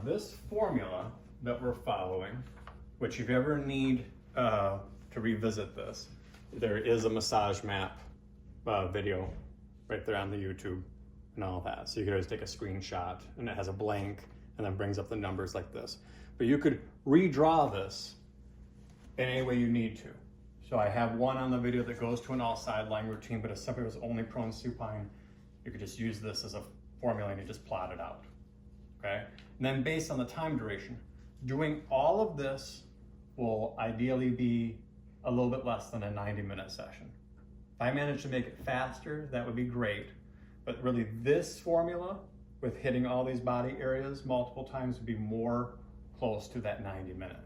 this formula that we're following, which if you ever need to revisit this, there is a massage map video right there on the YouTube and all that. So you could always take a screenshot and it has a blank and then brings up the numbers like this. But you could redraw this in any way you need to. So I have one on the video that goes to an all side lying routine, but if somebody was only prone supine, you could just use this as a formula and you just plot it out, okay? And then based on the time duration, doing all of this will ideally be a little bit less than a 90-minute session. If I manage to make it faster, that would be great. But really this formula with hitting all these body areas multiple times would be more close to that 90-minute.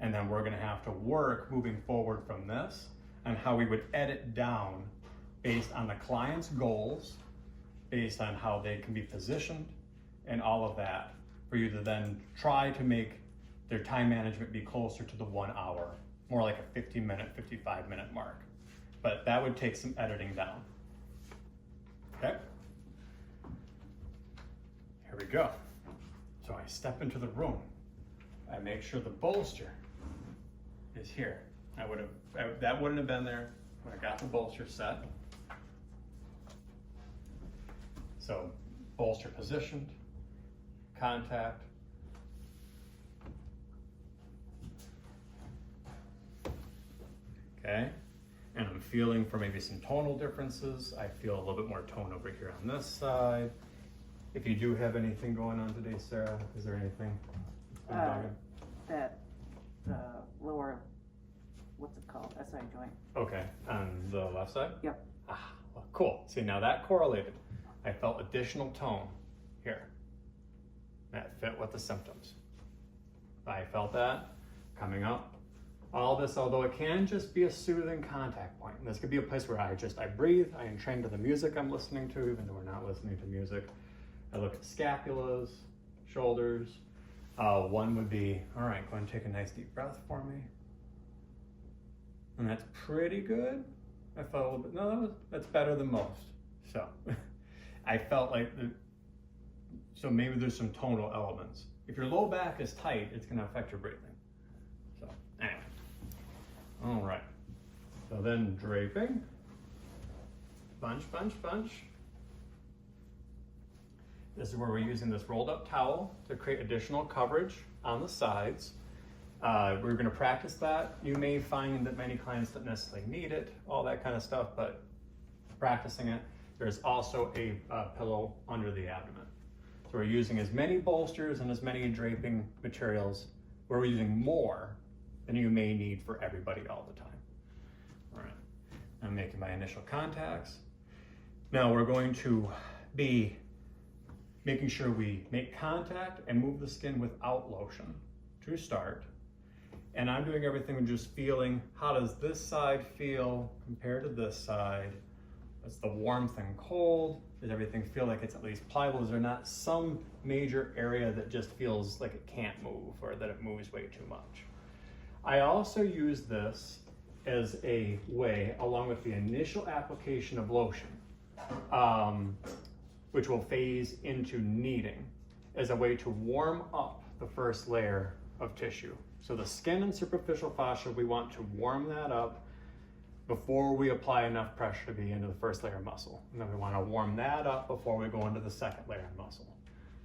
And then we're gonna have to work moving forward from this on how we would edit down based on the client's goals, based on how they can be positioned and all of that, for you to then try to make their time management be closer to the 1 hour, more like a 50-minute, 55-minute mark. But that would take some editing down. Okay? Here we go. So I step into the room. I make sure the bolster is here. That wouldn't have been there when I got the bolster set. So bolster positioned, contact. Okay, and I'm feeling for maybe some tonal differences. I feel a little bit more tone over here on this side. If you do have anything going on today, Sarah, is there anything? That lower, what's it called, SI joint. Okay, on the left side? Yep. Ah, well, cool. See, now that correlated. I felt additional tone here. That fit with the symptoms. I felt that coming up. All this, although it can just be a soothing contact point. And this could be a place where I breathe, I entrain to the music I'm listening to, even though we're not listening to music. I look at scapulas, shoulders. One would be, all right, go ahead and take a nice deep breath for me. And that's pretty good. I felt a little bit, no, that's better than most. So I felt like, so maybe there's some tonal elements. If your low back is tight, it's gonna affect your breathing. So anyway, all right. So then draping, bunch, bunch, bunch. This is where we're using this rolled up towel to create additional coverage on the sides. We're gonna practice that. You may find that many clients don't necessarily need it, all that kind of stuff, but practicing it. There's also a pillow under the abdomen. So we're using as many bolsters and as many draping materials. We're using more than you may need for everybody all the time. All right, I'm making my initial contacts. Now we're going to be making sure we make contact and move the skin without lotion to start. And I'm doing everything with just feeling, how does this side feel compared to this side? What's the warmth and cold? Does everything feel like it's at least pliable? Is there not some major area that just feels like it can't move or that it moves way too much? I also use this as a way, along with the initial application of lotion, which will phase into kneading, as a way to warm up the first layer of tissue. So the skin and superficial fascia, we want to warm that up before we apply enough pressure to be into the first layer of muscle. And then we want to warm that up before we go into the second layer of muscle.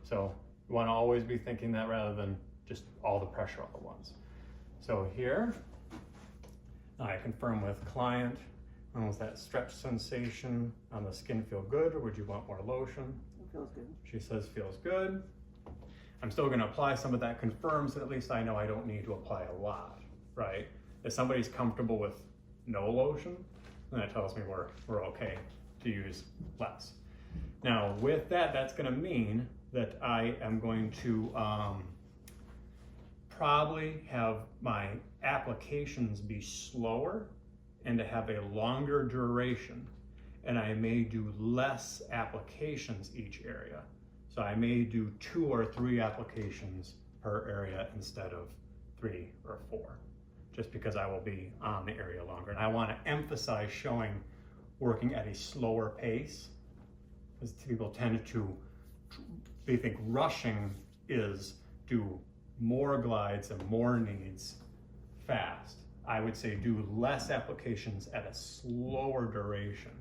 So we want to always be thinking that rather than just all the pressure all at once. So here, I confirm with client, was that stretch sensation on the skin feel good, or would you want more lotion? It feels good. She says feels good. I'm still going to apply some of that, confirms that at least I know I don't need to apply a lot, right? If somebody's comfortable with no lotion, then that tells me we're okay to use less. Now with that, that's going to mean that I am going to probably have my applications be slower and to have a longer duration, and I may do less applications each area. So I may do 2 or 3 applications per area instead of 3 or 4, just because I will be on the area longer. And I want to emphasize showing working at a slower pace, because people tend to, they think rushing is do more glides and more knees fast. I would say do less applications at a slower duration.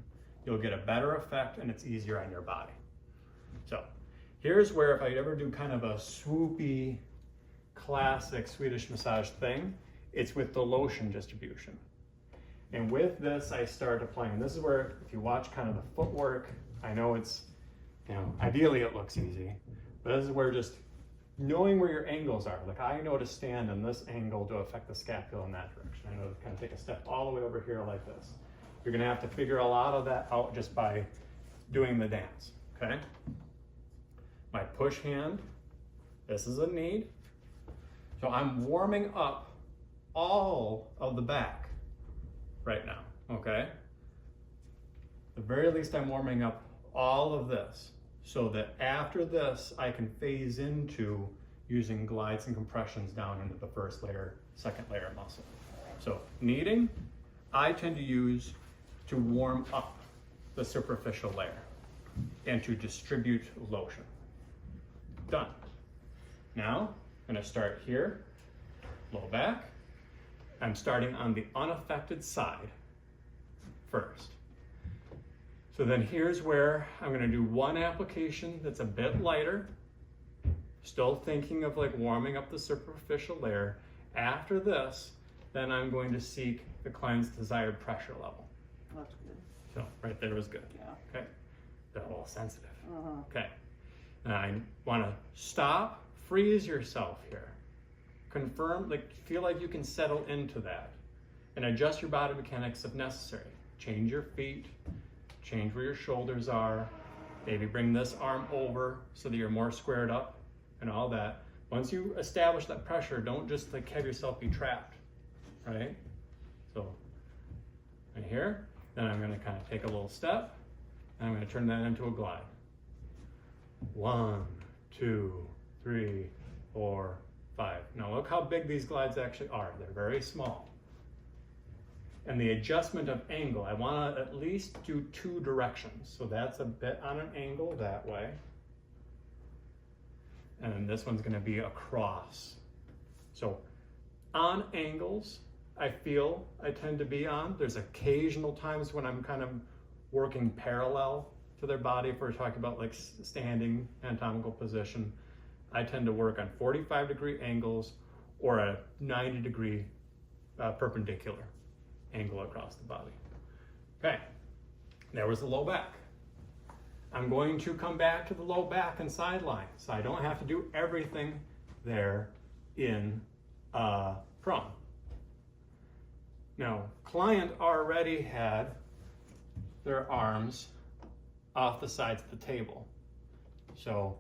You'll get a better effect and it's easier on your body. So here's where if I ever do kind of a swoopy, classic Swedish massage thing, it's with the lotion distribution. And with this, I start applying. This is where, if you watch kind of the footwork, I know it's, ideally it looks easy, but this is where just knowing where your angles are. Like I know to stand in this angle to affect the scapula in that direction. I know to kind of take a step all the way over here like this. You're gonna have to figure a lot of that out just by doing the dance, okay? My push hand, this is a need. So I'm warming up all of the back right now, okay? At the very least, I'm warming up all of this so that after this, I can phase into using glides and compressions down into the first layer, second layer muscle. So kneading, I tend to use to warm up the superficial layer and to distribute lotion. Done. Now, I'm gonna start here, low back. I'm starting on the unaffected side first. So then here's where I'm gonna do one application that's a bit lighter, still thinking of like warming up the superficial layer. After this, then I'm going to seek the client's desired pressure level. That's good. So right there was good. Yeah. Okay, they're all sensitive. Uh-huh. Okay, now I wanna stop, freeze yourself here. Confirm, like feel like you can settle into that and adjust your body mechanics if necessary. Change your feet, change where your shoulders are, maybe bring this arm over so that you're more squared up and all that. Once you establish that pressure, don't just like have yourself be trapped, right? So, right here, then I'm gonna kind of take a little step and I'm gonna turn that into a glide. 1, 2, 3, 4, 5. Now look how big these glides actually are. They're very small. And the adjustment of angle, I want to at least do 2 directions. So that's a bit on an angle that way. And then this one's going to be across. So on angles, I feel I tend to be on. There's occasional times when I'm kind of working parallel to their body if we're talking about like standing anatomical position. I tend to work on 45-degree angles or a 90-degree perpendicular angle across the body. Okay, there was the low back. I'm going to come back to the low back and sideline, so I don't have to do everything there in prone. Now, client already had their arms off the sides of the table. So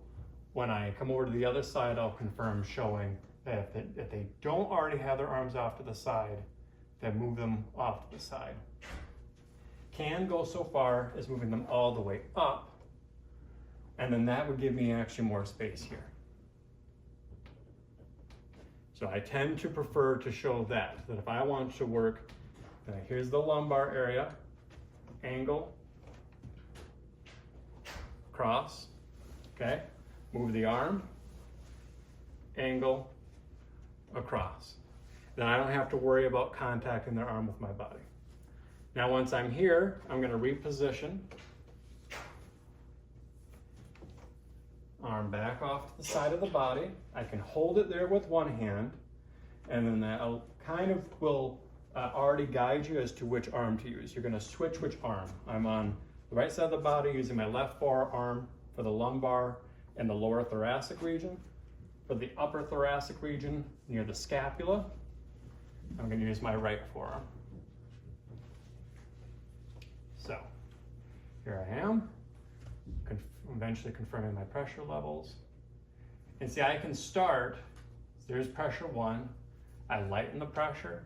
when I come over to the other side, I'll confirm showing that if they don't already have their arms off to the side, then move them off to the side. Can go so far as moving them all the way up, and then that would give me actually more space here. So I tend to prefer to show that if I want to work, here's the lumbar area, angle, cross, okay? Move the arm, angle, across. Then I don't have to worry about contacting their arm with my body. Now once I'm here, I'm gonna reposition. Arm back off to the side of the body. I can hold it there with one hand, and then that kind of will already guide you as to which arm to use. You're gonna switch which arm. I'm on the right side of the body using my left forearm for the lumbar and the lower thoracic region. For the upper thoracic region near the scapula, I'm going to use my right forearm. So here I am, eventually confirming my pressure levels. And see, I can start, there's pressure 1, I lighten the pressure,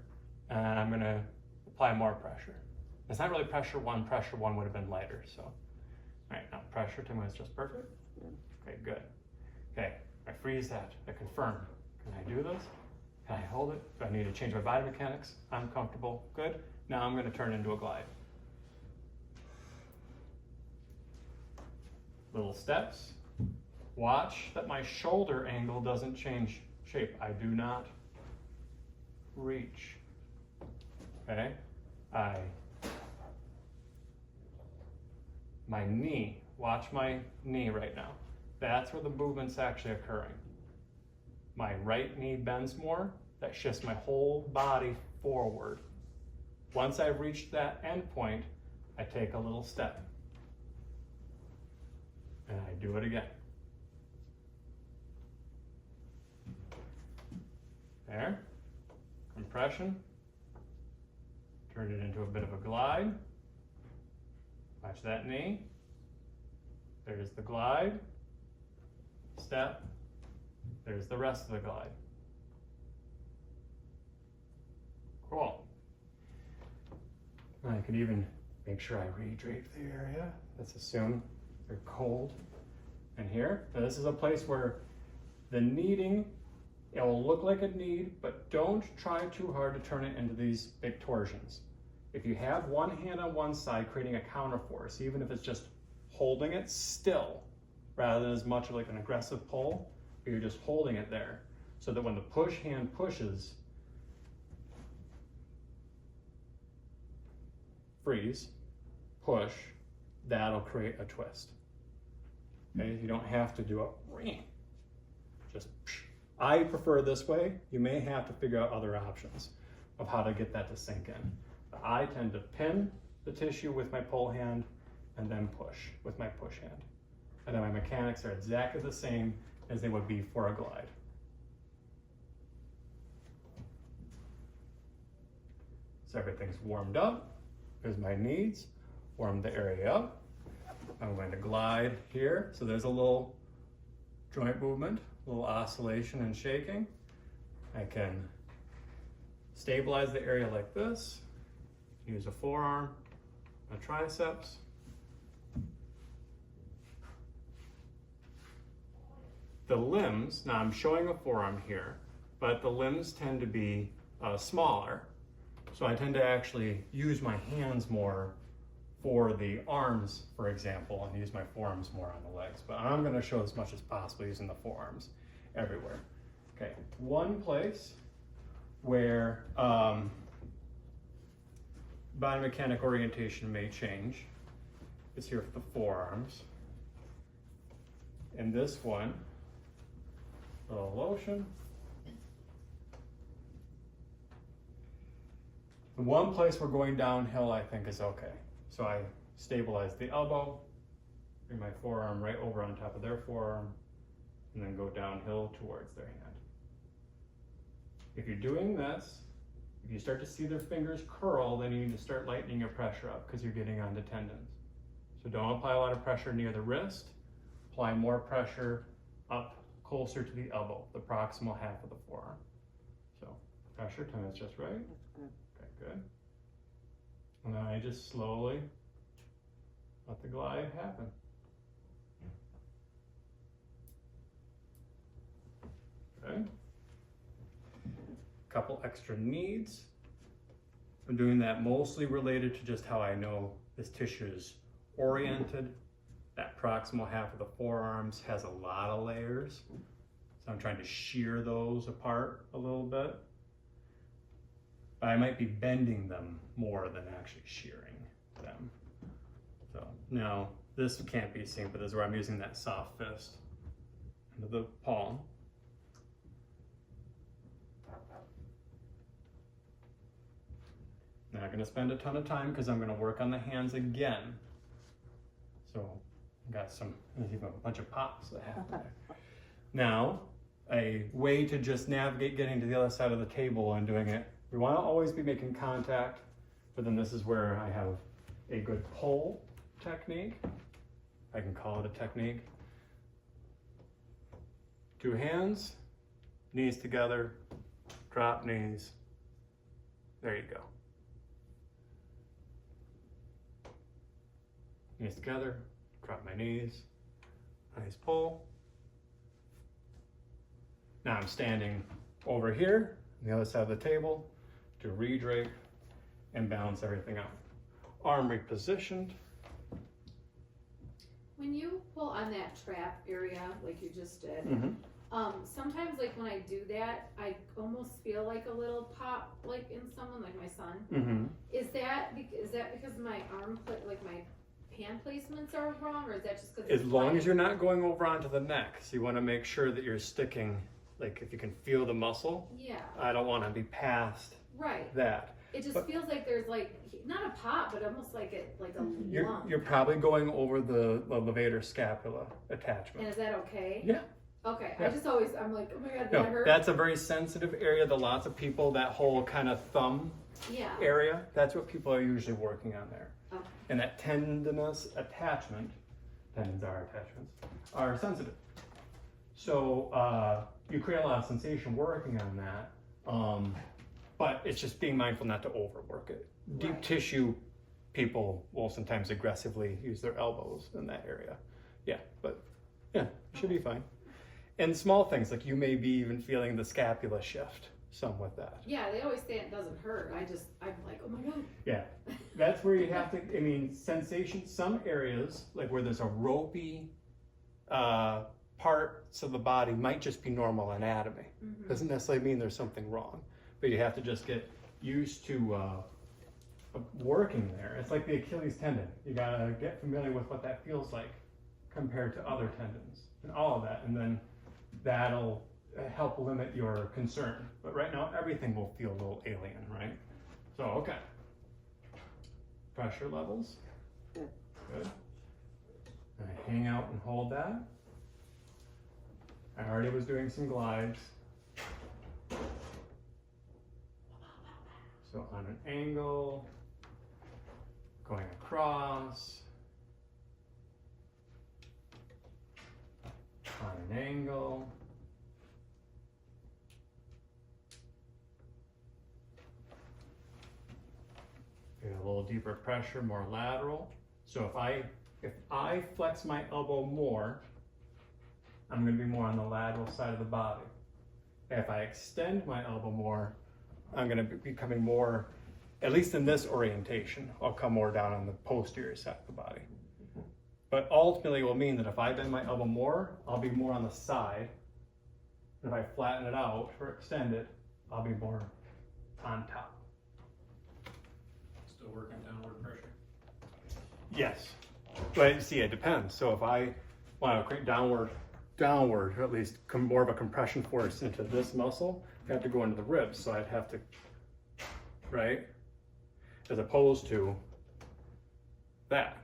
and I'm going to apply more pressure. It's not really pressure 1 would have been lighter, so. All right, now pressure 2 is just perfect. Okay, good. Okay, I freeze that, I confirm. Can I do this? Can I hold it? Do I need to change my body mechanics? I'm comfortable, good. Now I'm gonna turn into a glide. Little steps, Watch that my shoulder angle doesn't change shape. I do not reach. Okay? My knee, watch my knee right now. That's where the movement's actually occurring. My right knee bends more, that shifts my whole body forward. Once I've reached that end point, I take a little step. And I do it again. There, compression. Turn it into a bit of a glide. Watch that knee. There's the glide. Step. There's the rest of the glide. Cool. I could even make sure I redrape the area. Let's assume they're cold. And here, now this is a place where the kneading, it will look like a knead, but don't try too hard to turn it into these big torsions. If you have one hand on one side creating a counterforce, even if it's just holding it still, rather than as much of like an aggressive pull, you're just holding it there, so that when the push hand pushes, freeze, push, that'll create a twist. Okay, you don't have to do a just. I prefer this way. You may have to figure out other options of how to get that to sink in. But I tend to pin the tissue with my pull hand and then push with my push hand. And then my mechanics are exactly the same as they would be for a glide. So everything's warmed up. There's my knees, warm the area up. I'm going to glide here. So there's a little joint movement, a little oscillation and shaking. I can stabilize the area like this. Use a forearm, a triceps. The limbs, now I'm showing a forearm here, but the limbs tend to be smaller. So I tend to actually use my hands more for the arms, for example, and use my forearms more on the legs. But I'm gonna show as much as possible using the forearms everywhere. Okay, one place where biomechanic orientation may change is here for the forearms. In this one, a little lotion. The one place we're going downhill, I think, is okay. So I stabilize the elbow, bring my forearm right over on top of their forearm, and then go downhill towards their hand. If you're doing this, if you start to see their fingers curl, then you need to start lightening your pressure up because you're getting onto tendons. So don't apply a lot of pressure near the wrist. Apply more pressure up closer to the elbow, the proximal half of the forearm. So pressure time is just right. That's good. Okay, good. And then I just slowly let the glide happen. Okay. Couple extra needs. I'm doing that mostly related to just how I know this tissue is oriented. That proximal half of the forearms has a lot of layers. So I'm trying to shear those apart a little bit. But I might be bending them more than actually shearing them. So now this can't be seen, but this is where I'm using that soft fist into the palm. Not going to spend a ton of time because I'm going to work on the hands again. So I got there's even a bunch of pops that happen there. Now, a way to just navigate getting to the other side of the table and doing it. We want to always be making contact, but then this is where I have a good pull technique. I can call it a technique. Two hands, knees together, drop knees. There you go. Knees together, drop my knees, nice pull. Now I'm standing over here on the other side of the table to redrape and balance everything out. Arm repositioned. When you pull on that trap area, like you just did, Mm-hmm. sometimes like when I do that, I almost feel like a little pop, like in someone, like my son. Mm-hmm. Is that because my arm, like my hand placements are wrong, or is that just because? As long as you're not going over onto the neck, so you want to make sure that you're sticking, like if you can feel the muscle. Yeah. I don't want to be past Right. that. It just But- feels like there's like not a pop, but almost like a lump. You're probably going over the levator scapula And attachment. is that okay? Yeah. Okay. Yeah. I'm like, oh my god, did No, that hurt? that's a very sensitive area to lots of people. That whole kind of thumb Yeah. area, that's what people are usually working on there. Okay. And that tendinous attachment, tendons are attachments, are sensitive. So you create a lot of sensation working on that, but it's just being mindful not to overwork it. Deep Right. tissue people will sometimes aggressively use their elbows in that area. Yeah, but yeah, it should be fine. And small things, like you may be even feeling the scapula shift some with that. Yeah, they always say it doesn't hurt. I'm like, oh my god. Yeah, that's where you have to, I mean, sensation, some areas, like where there's a ropey parts of the body might just be normal anatomy. Mhm. Doesn't necessarily mean there's something wrong, but you have to just get used to working there. It's like the Achilles tendon. You gotta get familiar with what that feels like compared to other tendons and all of that, and then that'll help limit your concern. But right now, everything will feel a little alien, right? So, okay. Pressure levels. Good. Good. And I hang out and hold that. I already was doing some glides. So on an angle, going across, on an angle. Get a little deeper pressure, more lateral. So if I flex my elbow more, I'm going to be more on the lateral side of the body. If I extend my elbow more, I'm going to be becoming more, at least in this orientation, I'll come more down on the posterior side of the body. But ultimately it will mean that if I bend my elbow more, I'll be more on the side. If I flatten it out or extend it, I'll be more on top. Still working downward pressure. Yes, but you see, it depends. So if I want to create downward, or at least more of a compression force into this muscle, I have to go into the ribs. So I'd have to, right? As opposed to that.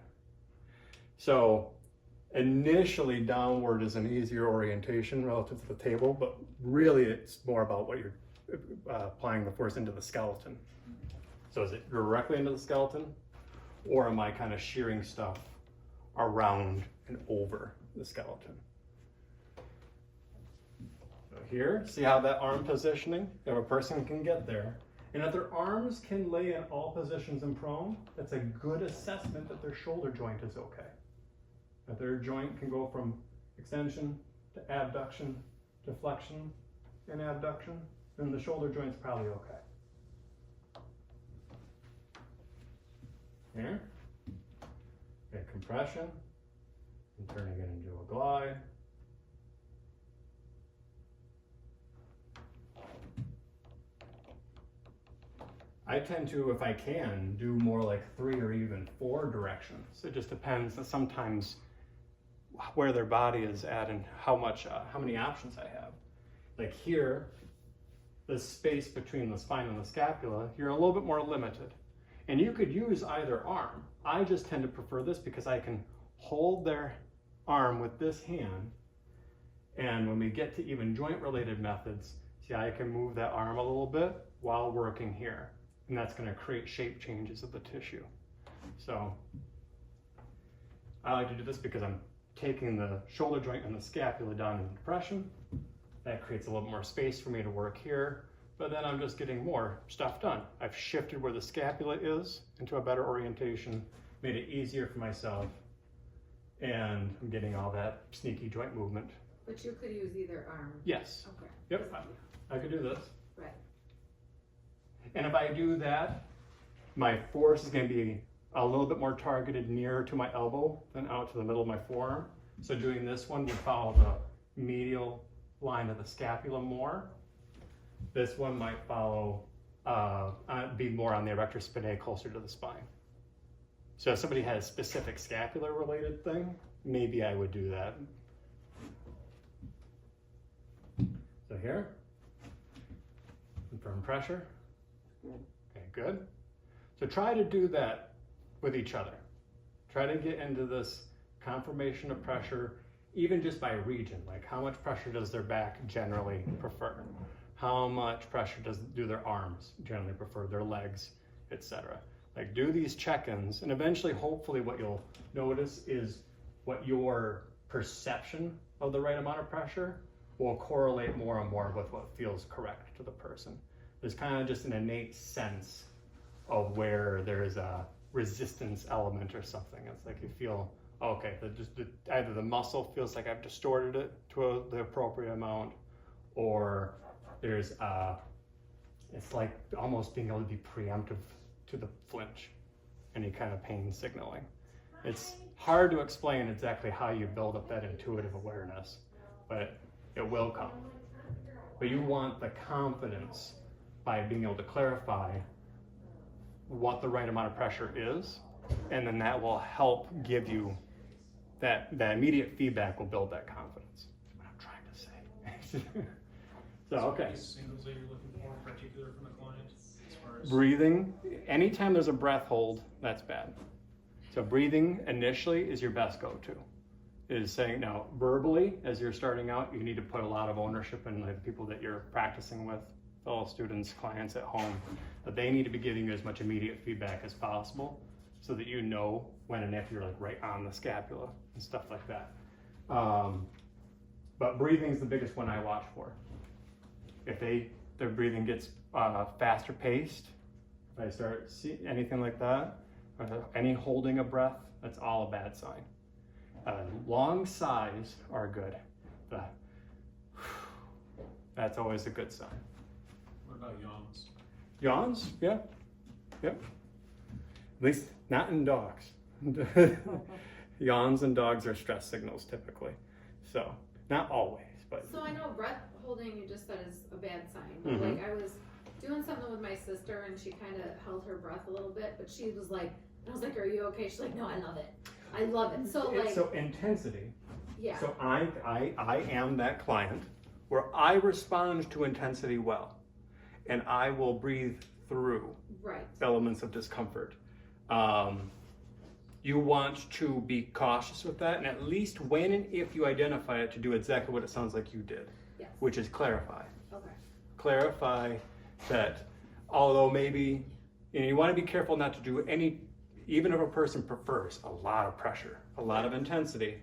So initially downward is an easier orientation relative to the table, but really it's more about what you're applying the force into the skeleton. So is it directly into the skeleton, or am I kind of shearing stuff around and over the skeleton? So here, see how that arm positioning, if a person can get there, and if their arms can lay in all positions in prone, that's a good assessment that their shoulder joint is okay. If their joint can go from extension to abduction to flexion and abduction, then the shoulder joint's probably okay. Here, get compression, and turning it into a glide. I tend to, if I can, do more like 3 or even 4 directions. It just depends sometimes where their body is at and how many options I have. Like here, the space between the spine and the scapula, you're a little bit more limited. And you could use either arm. I just tend to prefer this because I can hold their arm with this hand. And when we get to even joint related methods, see, I can move that arm a little bit while working here. And that's going to create shape changes of the tissue. So I like to do this because I'm taking the shoulder joint and the scapula down in depression. That creates a little more space for me to work here, but then I'm just getting more stuff done. I've shifted where the scapula is into a better orientation, made it easier for myself, and I'm getting all that sneaky joint movement. But you could use either arm. Yes. Okay. Yep. I could do this. Right. And if I do that, my force is going to be a little bit more targeted nearer to my elbow than out to the middle of my forearm. So doing this one would follow the medial line of the scapula more. This one might follow, be more on the erector spinae, closer to the spine. So if somebody has a specific scapular related thing, maybe I would do that. So here, confirm pressure. Good. Okay, good. So try to do that with each other. Try to get into this confirmation of pressure, even just by region. Like, how much pressure does their back generally prefer? How much pressure do their arms generally prefer, their legs, etc. Like, do these check-ins, and eventually, hopefully, what you'll notice is what your perception of the right amount of pressure will correlate more and more with what feels correct to the person. There's kind of just an innate sense of where there is a resistance element or something. It's like you feel, okay, either the muscle feels like I've distorted it to the appropriate amount, or there's it's like almost being able to be preemptive to the flinch, any kind of pain signaling. It's hard to explain exactly how you build up that intuitive awareness, but it will come. But you want the confidence by being able to clarify what the right amount of pressure is, and then that will help give you that immediate feedback will build that confidence. That's what I'm trying to say. So, okay. Any signals that you're looking for in particular from the client as far as Breathing, anytime there's a breath hold, that's bad. So breathing initially is your best go-to. It is saying, now verbally, as you're starting out, you need to put a lot of ownership in the people that you're practicing with, fellow students, clients at home, that they need to be giving you as much immediate feedback as possible so that you know when and if you're like right on the scapula and stuff like that. But breathing is the biggest one I watch for. If their breathing gets faster paced, if I start see anything like that, any holding of breath, that's all a bad sign. Long sighs are good. That's always a good sign. what about yawns? Yawns, yeah, yep. At least not in dogs. Yawns in dogs are stress signals typically. So, not always, but. So I know breath holding, you just said, is a bad sign. But like, I was doing something with my sister and she kind of held her breath a little bit, but she was like, I was like, are you okay? She's like, no, I love it. I love it. So like, So intensity. yeah. So I am that client where I respond to intensity well, and I will breathe through Right. elements of discomfort. You want to be cautious with that, and at least when and if you identify it, to do exactly what it sounds like you did, Yes. which is clarify. Okay. Clarify that although maybe, you want to be careful not to do any, even if a person prefers a lot of pressure, a lot of intensity,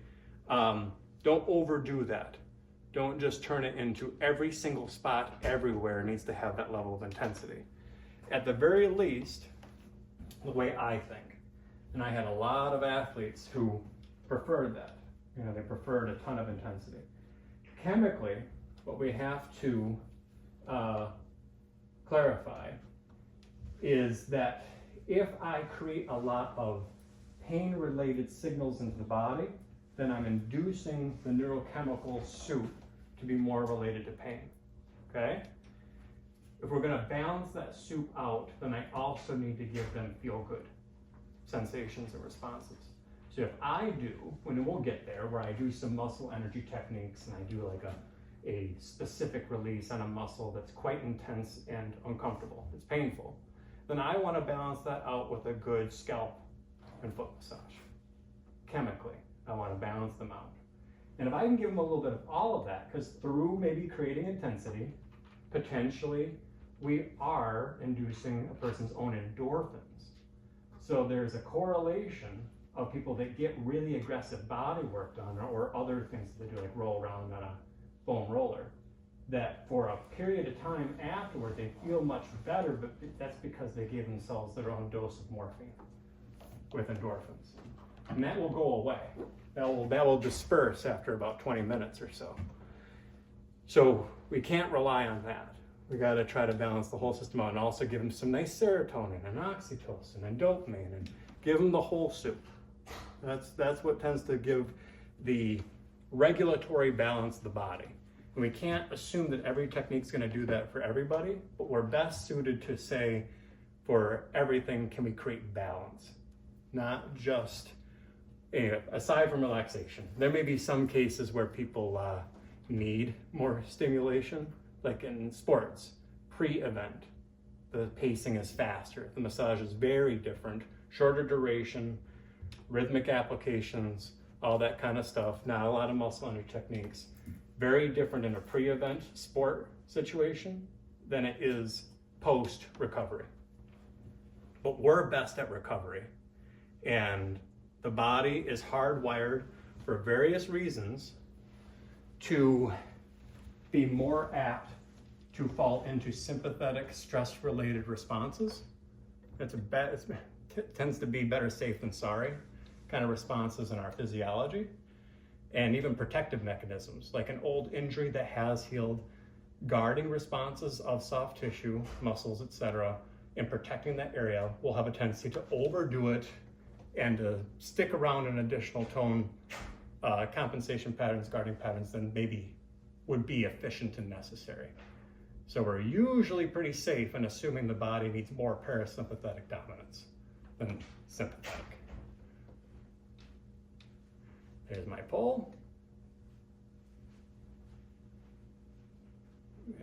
don't overdo that. Don't just turn it into every single spot everywhere needs to have that level of intensity. At the very least, the way I think, and I had a lot of athletes who preferred that. They preferred a ton of intensity. Chemically, what we have to clarify is that if I create a lot of pain-related signals into the body, then I'm inducing the neurochemical soup to be more related to pain, okay? If we're gonna balance that soup out, then I also need to give them feel-good sensations and responses. So if I do, when we'll get there, where I do some muscle energy techniques and I do like a specific release on a muscle that's quite intense and uncomfortable, it's painful, then I wanna balance that out with a good scalp and foot massage. Chemically, I wanna balance them out. And if I can give them a little bit of all of that, because through maybe creating intensity, potentially we are inducing a person's own endorphins. So there's a correlation of people that get really aggressive body work done or other things that they do, like roll around on a foam roller, that for a period of time afterward they feel much better, but that's because they gave themselves their own dose of morphine with endorphins. And that will go away. That will disperse after about 20 minutes or so. So we can't rely on that. We got to try to balance the whole system out and also give them some nice serotonin and oxytocin and dopamine and Give them the whole soup. That's what tends to give the regulatory balance of the body. And we can't assume that every technique's gonna do that for everybody, but we're best suited to say, for everything, can we create balance? Not just, aside from relaxation. There may be some cases where people need more stimulation, like in sports, pre-event. The pacing is faster, the massage is very different, shorter duration, rhythmic applications, all that kind of stuff, not a lot of muscle under techniques. Very different in a pre-event sport situation than it is post-recovery. But we're best at recovery. And the body is hardwired for various reasons to be more apt to fall into sympathetic stress-related responses. It tends to be better safe than sorry kind of responses in our physiology. And even protective mechanisms, like an old injury that has healed, guarding responses of soft tissue, muscles, etc., and protecting that area will have a tendency to overdo it and to stick around an additional tone compensation patterns, guarding patterns than maybe would be efficient and necessary. So we're usually pretty safe in assuming the body needs more parasympathetic dominance than sympathetic. There's my pole.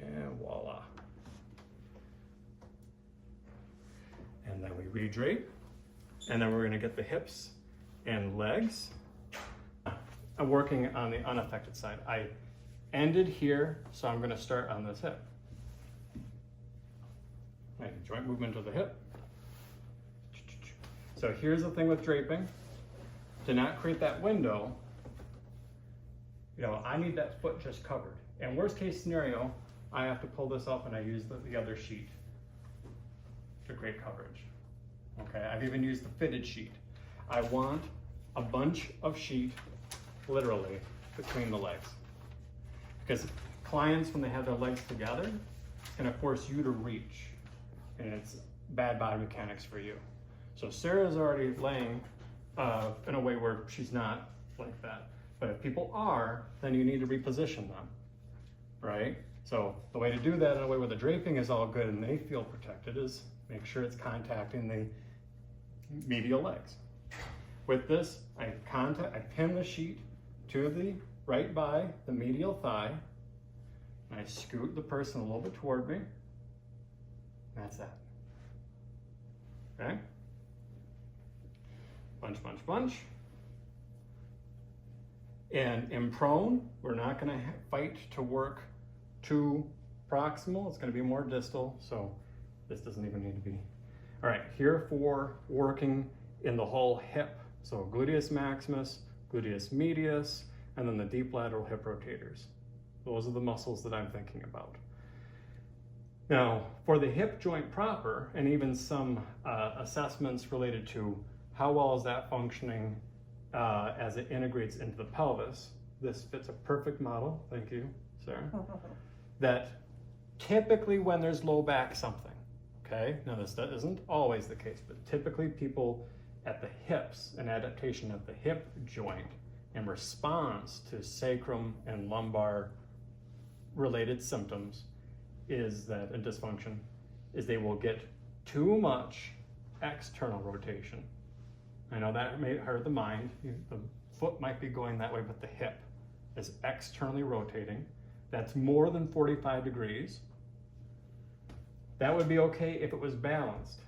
And voila. And then we redrape. And then we're gonna get the hips and legs. I'm working on the unaffected side. I ended here, so I'm gonna start on this hip. Right, joint movement of the hip. So here's the thing with draping. To not create that window, I need that foot just covered. And worst case scenario, I have to pull this up and I use the other sheet to create coverage. Okay, I've even used the fitted sheet. I want a bunch of sheet, literally, between the legs. Because clients, when they have their legs together, it's gonna force you to reach. And it's bad body mechanics for you. So Sarah's already laying in a way where she's not like that. But if people are, then you need to reposition them, right? So the way to do that in a way where the draping is all good and they feel protected is make sure it's contacting the medial legs. With this, I pin the sheet to the right by the medial thigh, and I scoot the person a little bit toward me. That's that. Okay? Bunch, bunch, bunch. And in prone, we're not gonna fight to work too proximal. It's gonna be more distal, so this doesn't even need to be. All right, here for working in the whole hip. So gluteus maximus, gluteus medius, and then the deep lateral hip rotators. Those are the muscles that I'm thinking about. Now, for the hip joint proper, and even some assessments related to how well is that functioning as it integrates into the pelvis, this fits a perfect model, thank you, Sarah, that typically when there's low back something, okay? Now this isn't always the case, but typically people at the hips, an adaptation of the hip joint in response to sacrum and lumbar related symptoms is that a dysfunction is they will get too much external rotation. I know that may hurt the mind. The foot might be going that way, but the hip is externally rotating. That's more than 45 degrees. That would be okay if it was balanced,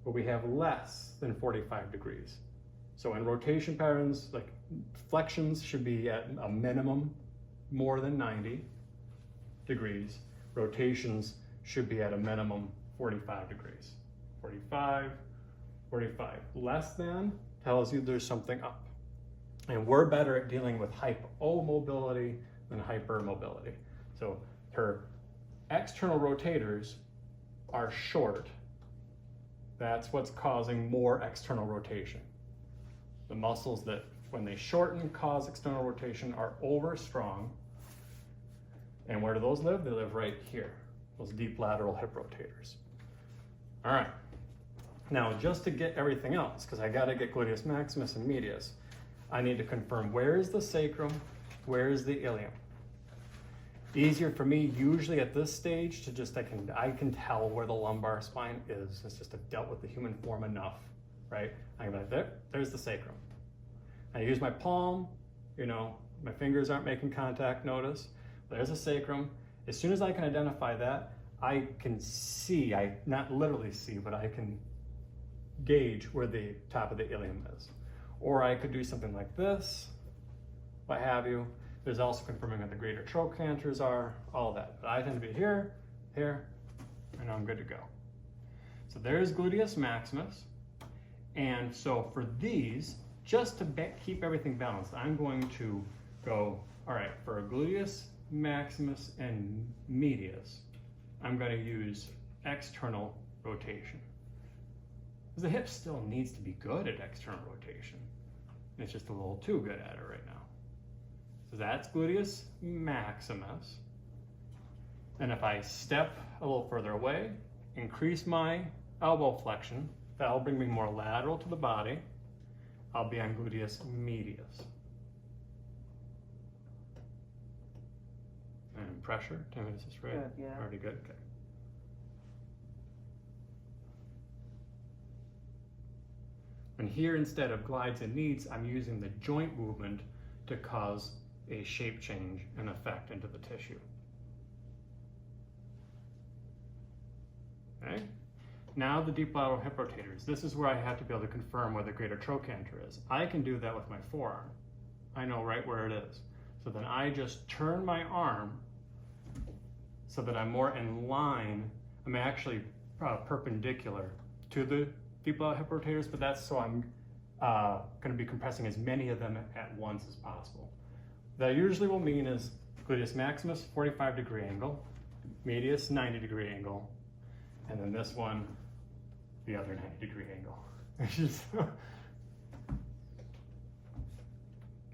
but we have less than 45 degrees. So in rotation patterns, like flexions should be at a minimum more than 90 degrees. Rotations should be at a minimum 45 degrees. 45, 45. Less than tells you there's something up. And we're better at dealing with hypomobility than hypermobility. So her external rotators are short. That's what's causing more external rotation. The muscles that, when they shorten, cause external rotation are over strong. And where do those live? They live right here, those deep lateral hip rotators. All right, Now, just to get everything else, because I got to get gluteus maximus and medius, I need to confirm where is the sacrum, where is the ilium. Easier for me usually at this stage to just, I can tell where the lumbar spine is. It's just I've dealt with the human form enough, right? I'm like, there's the sacrum. I use my palm, you know, my fingers aren't making contact, notice. There's a sacrum. As soon as I can identify that, I can see, not literally see, but I can gauge where the top of the ilium is. Or I could do something like this, what have you. There's also confirming what the greater trochanters are, all that. But I tend to be here, here, and I'm good to go. So there's gluteus maximus. And so for these, just to keep everything balanced, I'm going to go, all right, for a gluteus maximus and medius, I'm going to use external rotation. Because the hip still needs to be good at external rotation. It's just a little too good at it right now. So that's gluteus maximus. And if I step a little further away, increase my elbow flexion, that'll bring me more lateral to the body. I'll be on gluteus medius. And pressure, tell me, is this right? Good, yeah. Already good, okay. And here, instead of glides and kneads, I'm using the joint movement to cause a shape change and effect into the tissue. Okay? Now the deep lateral hip rotators. This is where I have to be able to confirm where the greater trochanter is. I can do that with my forearm. I know right where it is. So then I just turn my arm so that I'm more in line. I'm actually perpendicular to the deep lateral hip rotators, but that's so I'm going to be compressing as many of them at once as possible. That usually will mean is gluteus maximus, 45-degree angle, medius, 90-degree angle, and then this one, the other 90-degree angle.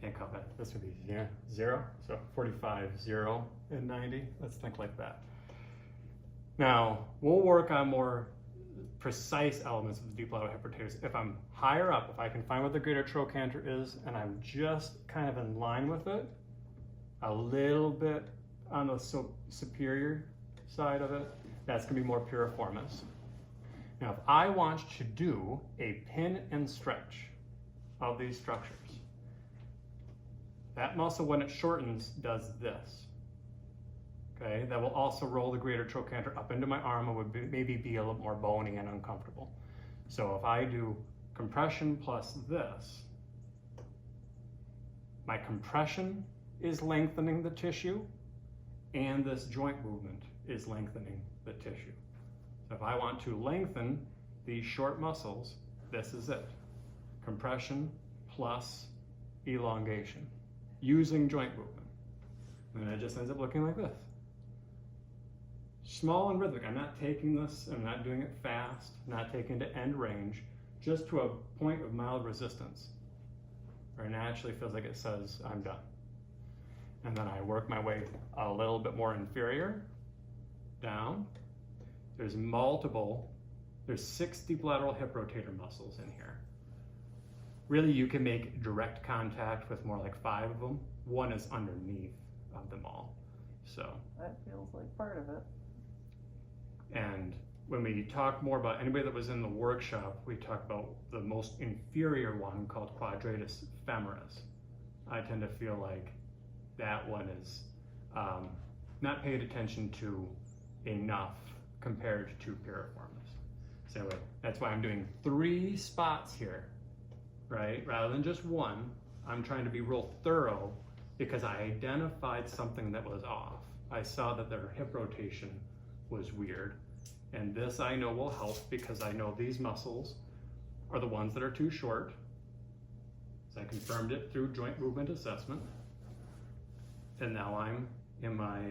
Can't call that. This would be 0. So 45, 0, and 90. Let's think like that. Now, we'll work on more precise elements of the deep lateral hip rotators. If I'm higher up, if I can find what the greater trochanter is, and I'm just kind of in line with it, a little bit on the superior side of it, that's going to be more piriformis. Now, if I want to do a pin and stretch of these structures, that muscle, when it shortens, does this. Okay, that will also roll the greater trochanter up into my arm and would maybe be a little more bony and uncomfortable. So if I do compression plus this, my compression is lengthening the tissue and this joint movement is lengthening the tissue. So if I want to lengthen these short muscles, this is it. Compression plus elongation using joint movement. And it just ends up looking like this. Small and rhythmic. I'm not taking this, I'm not doing it fast, not taking it to end range, just to a point of mild resistance, where it naturally feels like it says, I'm done. And then I work my way a little bit more inferior, down. There's 6 deep lateral hip rotator muscles in here. Really, you can make direct contact with more like 5 of them. One is underneath of them all. So That feels like part of it. And when we talk more about anybody that was in the workshop, we talk about the most inferior one called quadratus femoris. I tend to feel like that one is not paid attention to enough compared to piriformis. So anyway, that's why I'm doing 3 spots here, right? Rather than just one. I'm trying to be real thorough because I identified something that was off. I saw that their hip rotation was weird. And this I know will help because I know these muscles are the ones that are too short. So I confirmed it through joint movement assessment. And now I'm in my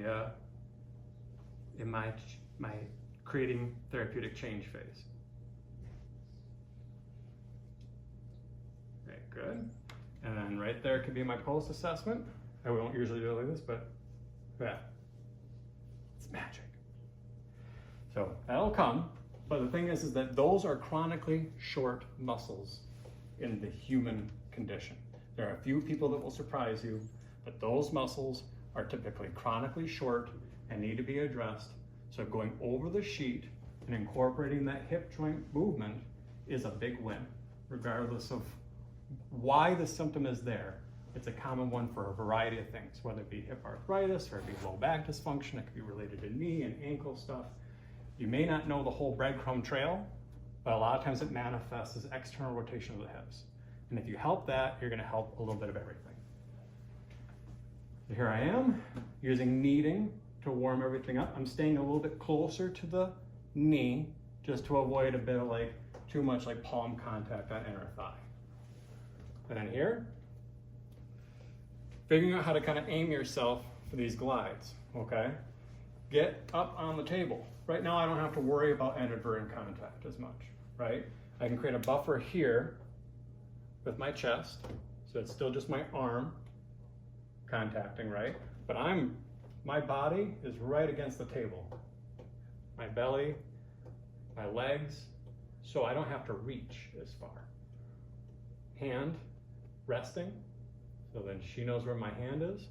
creating therapeutic change phase. Okay, good. And then right there could be my pulse assessment. I won't usually do it like this, but yeah, it's magic. So that'll come. But the thing is that those are chronically short muscles in the human condition. There are a few people that will surprise you, but those muscles are typically chronically short and need to be addressed. So going over the sheet and incorporating that hip joint movement is a big win, regardless of why the symptom is there. It's a common one for a variety of things, whether it be hip arthritis or it be low back dysfunction. It could be related to knee and ankle stuff. You may not know the whole breadcrumb trail, but a lot of times it manifests as external rotation of the hips. And if you help that, you're gonna help a little bit of everything. So here I am, using kneading to warm everything up. I'm staying a little bit closer to the knee, just to avoid a bit of like, too much like palm contact on inner thigh. And then here, figuring out how to kind of aim yourself for these glides, okay? Get up on the table. Right now I don't have to worry about inadvertent contact as much, right? I can create a buffer here with my chest, so it's still just my arm contacting, right? But my body is right against the table. My belly, my legs, so I don't have to reach as far. Hand resting, so then she knows where my hand is.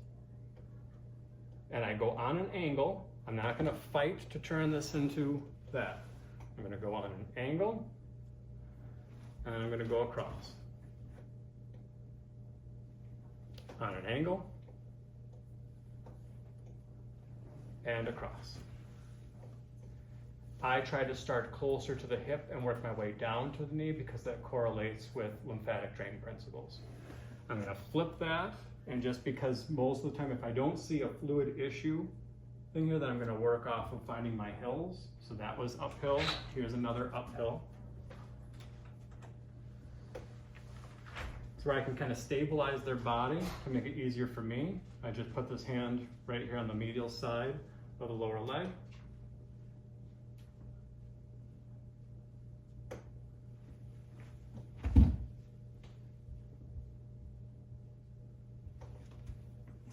And I go on an angle. I'm not gonna fight to turn this into that. I'm gonna go on an angle, and I'm gonna go across. On an angle, and across. I try to start closer to the hip and work my way down to the knee because that correlates with lymphatic drain principles. I'm gonna flip that, and just because most of the time if I don't see a fluid issue thing here, then I'm gonna work off of finding my hills. So that was uphill, here's another uphill. So where I can kind of stabilize their body to make it easier for me, I just put this hand right here on the medial side of the lower leg.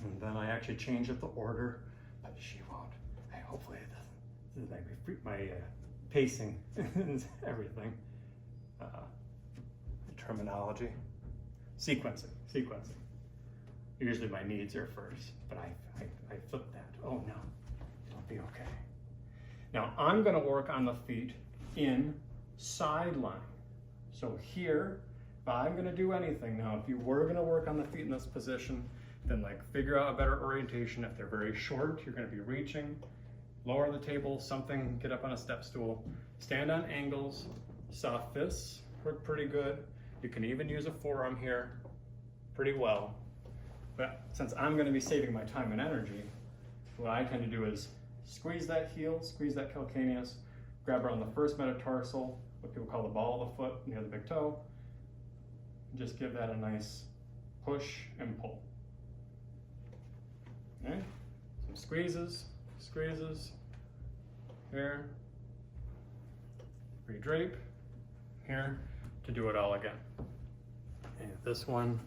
And then I actually change up the order, but she won't. Hopefully it doesn't. This is my pacing and everything. Terminology. Sequencing. Usually my needs are first, but I flip that. Oh no, it'll be okay. Now I'm gonna work on the feet in sideline. So here, if I'm gonna do anything, now if you were gonna work on the feet in this position, then like figure out a better orientation. If they're very short, you're gonna be reaching, lower the table, something, get up on a step stool, stand on angles, soft fists work pretty good. You can even use a forearm here pretty well. But since I'm gonna be saving my time and energy, what I tend to do is squeeze that heel, squeeze that calcaneus, grab around the first metatarsal, what people call the ball of the foot near the big toe, and just give that a nice push and pull. Okay, some squeezes, here, redrape, here, to do it all again. And this one,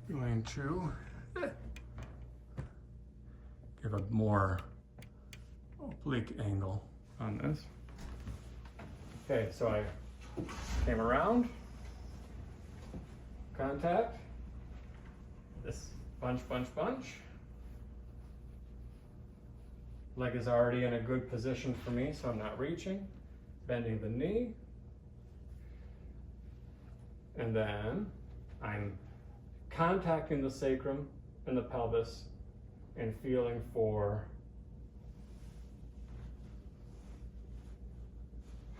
going to give a more oblique angle on this. Okay, so I came around, contact, this bunch. Leg is already in a good position for me, so I'm not reaching. Bending the knee. And then I'm contacting the sacrum and the pelvis and feeling for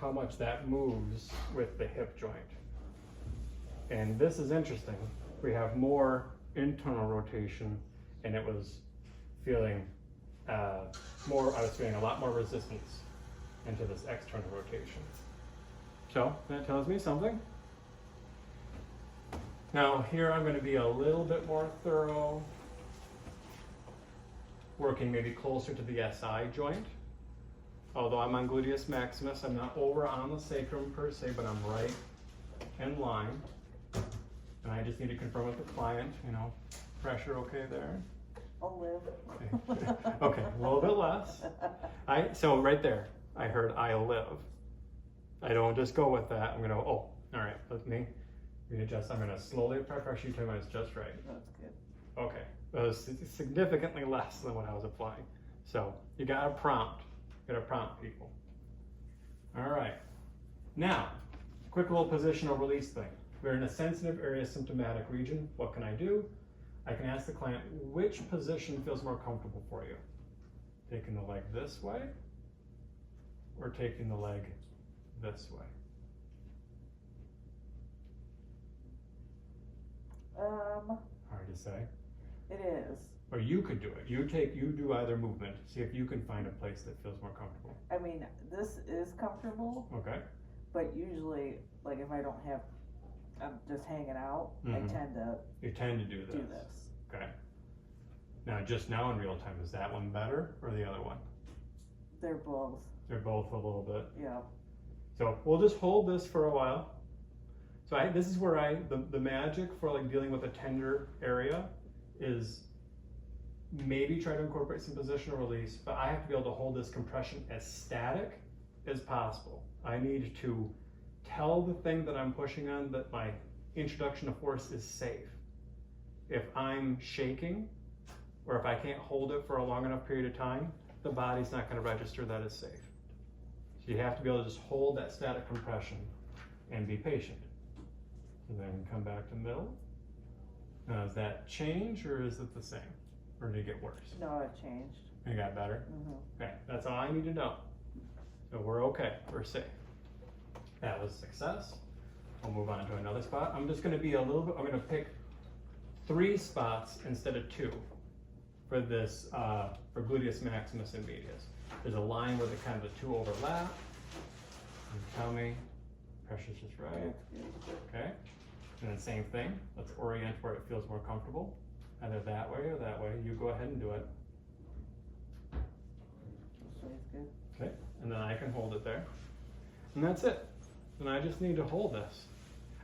how much that moves with the hip joint. And this is interesting. We have more internal rotation, and it was feeling I was feeling a lot more resistance into this external rotation. So that tells me something. Now here I'm going to be a little bit more thorough, working maybe closer to the SI joint. Although I'm on gluteus maximus, I'm not over on the sacrum per se, but I'm right in line. And I just need to confirm with the client, pressure okay there? I'll live. Okay, a little bit less. So right there, I heard I live. I don't just go with that. I'm gonna, oh, all right, let me readjust. I'm gonna slowly apply pressure. You tell me when it's just right. That's good. Okay, that was significantly less than what I was applying. So you gotta prompt people. All right, now, quick little positional release thing. We're in a sensitive area symptomatic region. What can I do? I can ask the client which position feels more comfortable for you. Taking the leg this way or taking the leg this way. Hard to say. It is. Or you could do it. You do either movement. See if you can find a place that feels more comfortable. I mean, this is comfortable, Okay. but usually, like if I don't have, I'm just hanging out, I Mhm. tend to You tend to do this. do this. Okay. Now, just now in real time, is that one better or the other one? They're both, They're both a little bit. yeah. So we'll just hold this for a while. So this is where the magic for like dealing with a tender area is maybe try to incorporate some positional release, but I have to be able to hold this compression as static as possible. I need to tell the thing that I'm pushing on that my introduction of force is safe. If I'm shaking, or if I can't hold it for a long enough period of time, the body's not going to register that as safe. So you have to be able to just hold that static compression and be patient. And then come back to middle. Now, does that change or is it the same? Or did it get worse? No, it changed. It got better? Mm-hmm. Okay, that's all I need to know. So we're okay, we're safe. That was a success. We'll move on to another spot. I'm just gonna be a little bit, I'm gonna pick 3 spots instead of 2 for this, for gluteus maximus and medius. There's a line where the kind of the 2 overlap. You tell me, pressure's just right, okay? And then same thing, let's orient where it feels more comfortable. Either that way or that way, you go ahead and do it. This way's good. Okay, and then I can hold it there. And that's it. And I just need to hold this.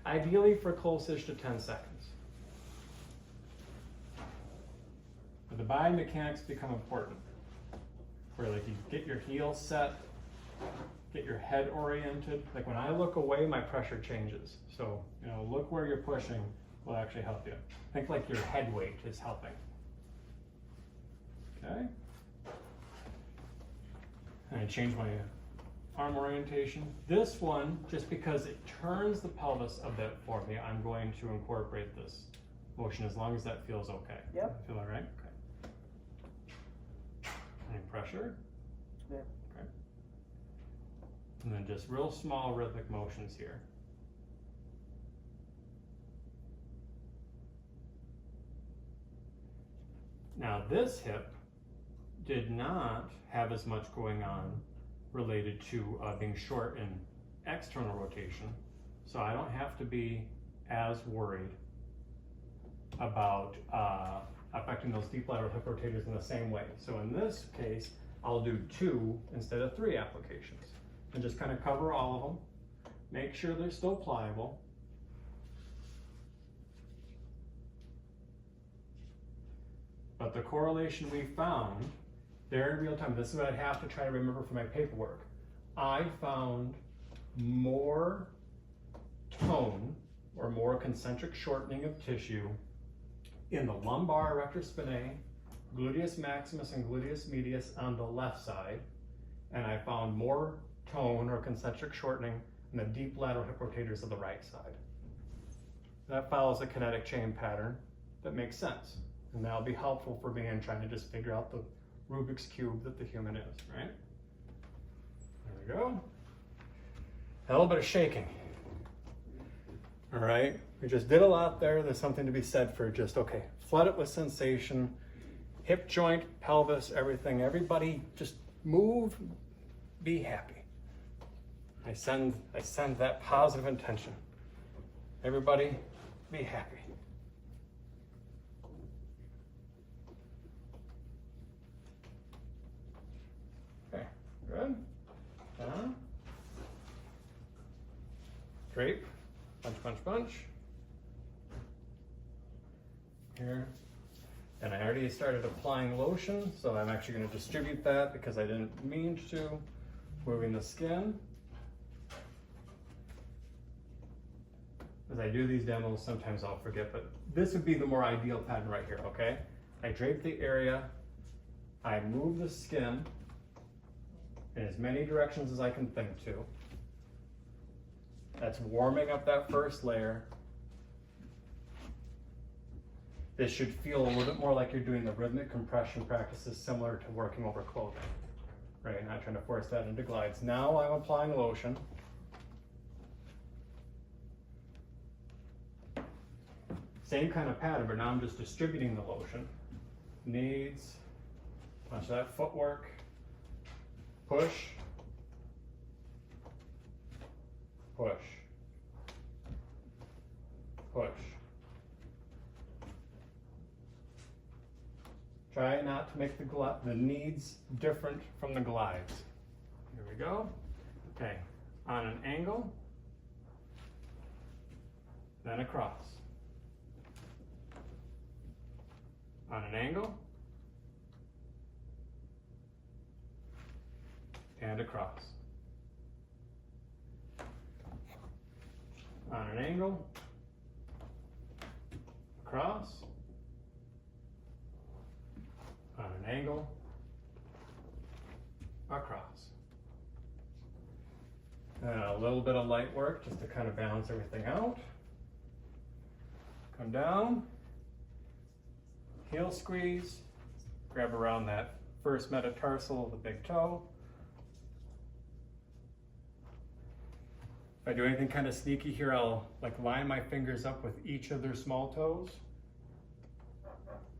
Ideally for close-ish to 10 seconds. But the biomechanics become important. Where like you get your heel set, get your head oriented. Like when I look away, my pressure changes. So, you know, look where you're pushing will actually help you. Think like your head weight is helping. Okay. And I change my arm orientation. This one, just because it turns the pelvis a bit for me, I'm going to incorporate this motion as long as that feels okay. Yep. Feel all right? Okay. Any pressure? Yep. Okay. And then just real small rhythmic motions here. Now this hip did not have as much going on related to being short in external rotation, so I don't have to be as worried about affecting those deep lateral hip rotators in the same way. So in this case, I'll do 2 instead of 3 applications and just kind of cover all of them, make sure they're still pliable. But the correlation we found there in real time, this is what I'd have to try to remember for my paperwork. I found more tone or more concentric shortening of tissue in the lumbar erector spinae, gluteus maximus and gluteus medius on the left side, and I found more tone or concentric shortening in the deep lateral hip rotators of the right side. That follows a kinetic chain pattern that makes sense. And that'll be helpful for me in trying to just figure out the Rubik's Cube that the human is, right? There we go. A little bit of shaking. All right, we just did a lot there. There's something to be said for just, okay, flood it with sensation, hip joint, pelvis, everything. Everybody just move, be happy. I send that positive intention. Everybody be happy. Good. Down. Drape. Punch, punch, punch. Here. And I already started applying lotion, so I'm actually going to distribute that because I didn't mean to. Moving the skin. as I do these demos, sometimes I'll forget, but this would be the more ideal pattern right here, okay? I drape the area, I move the skin in as many directions as I can think to. That's warming up that first layer. This should feel a little bit more like you're doing the rhythmic compression practices similar to working over clothing, right? Not trying to force that into glides. Now I'm applying lotion. Same kind of pattern, but now I'm just distributing the lotion. Knees, watch that footwork, push, push, push. Try not to make the knees different from the glides. Here we go. Okay, on an angle, then across. On an angle, and across. On an angle, across, on an angle, across. And a little bit of light work just to kind of balance everything out. Come down. Heel squeeze, grab around that first metatarsal of the big toe. If I do anything kind of sneaky here, I'll like line my fingers up with each of their small toes.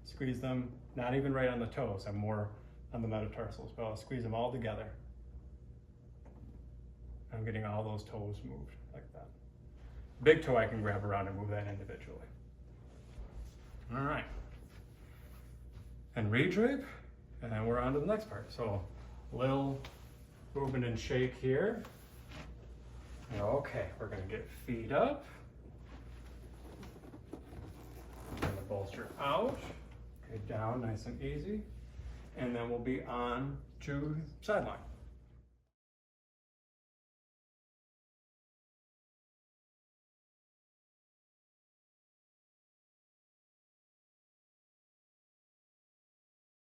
Squeeze them, not even right on the toes, I'm more on the metatarsals, but I'll squeeze them all together. I'm getting all those toes moved like that. Big toe I can grab around and move that individually. All right. And redrape, and then we're on to the next part. So, little movement and shake here. Okay, we're gonna get feet up. Bring the bolster out. Okay, down nice and easy. And then we'll be on to sideline.